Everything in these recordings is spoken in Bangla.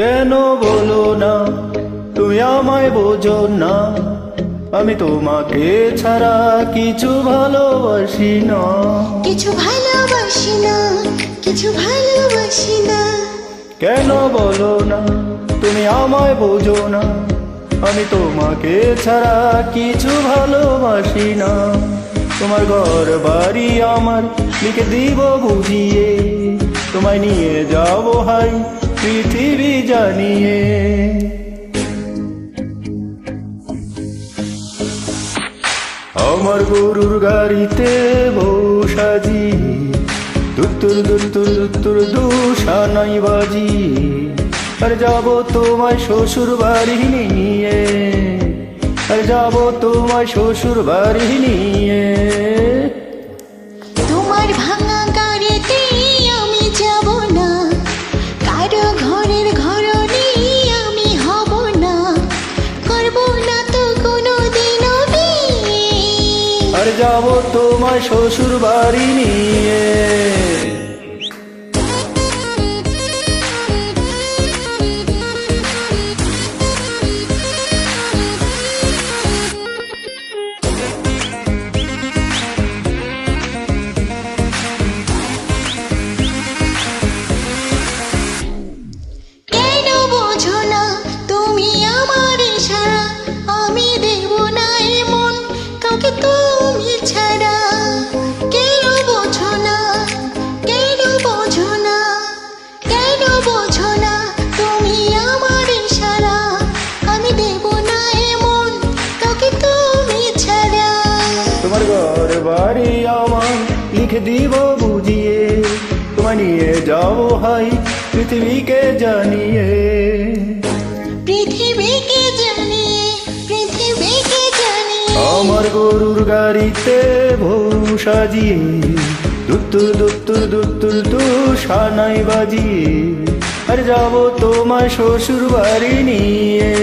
কেন বলো না তুমি আমায় বোঝো না, আমি তোমাকে ছাড়া কিছু ভালোবাসি না। কিছু ভালোবাসি না, কিছু ভালোবাসি না। কেন বলো না তুমি আমায় বোঝো না, আমি তোমাকে ছাড়া কিছু ভালোবাসি না। তোমার ঘর বাড়ি আমার লিখে দিব বুঝিয়ে, তোমায় নিয়ে যাবো হাই পৃথিবী জানিয়ে। আমার গরুর গাড়িতে বউ সাজি, দুত্তুর দুত্তুর দুত্তুর দুশানাই বাজি, আর যাবো তোমায় শ্বশুর বাড়ি নিয়ে, আর যাবো তোমায় শ্বশুর বাড়ি নিয়ে। তোমার ভাঙা গাড়িতে আমি যাব না, কারো ঘরের ঘরনি আমি হব না, করব না তো কোনোদিনও বিয়ে। আর যাবো তোমায় শ্বশুর বাড়ি নিয়ে। কেন বোঝো না তুমি আমার ইশারা, আমি দেব না এমন কাউকে তুমি ছাড়া। কেন বোঝো না, কেন বোঝো না, কেন বোঝো না তুমি আমার ইশারা, আমি দেব না এমন কাউকে তুমি ছাড়া। তোমার ঘর বাড়ি আমার লিখে দিব বুঝিয়ে, তোমায় নিয়ে যাবো হাই পৃথিবীকে জানিয়ে। পৃথিবীকে জানিয়ে, পৃথিবীকে জানিয়ে। আমার গরুর গাড়িতে বউ সাজিয়ে, দুত্তুর দুত্তুর দুত্তুর দুশানাই বাজিয়ে, আর যাবো তোমায় শ্বশুর বাড়ি নিয়ে,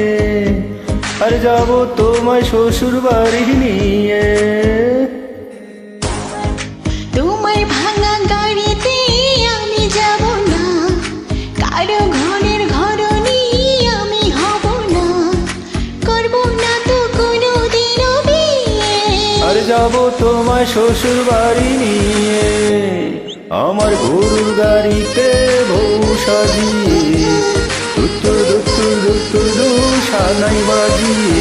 আর যাবো তোমায় শ্বশুর বাড়ি নিয়ে। তোমার ভাঙা গাড়িতে আমি যাব না, কারো ঘরের ঘরনি আমি হব না, করব না তো কোনোদিনও বিয়ে। আর যাবো তোমায় শ্বশুর বাড়ি নিয়ে। আমার গরুর গাড়িতে বউ সাজিয়ে, দুত্তুর দুত্তুর দুত্তুর দুশানাই বাজিয়ে,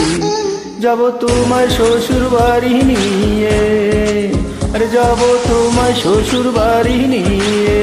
যাবো তোমায় শ্বশুর বাড়ি নিয়ে, আর যাবো তোমায় শ্বশুর বাড়ি নিয়ে।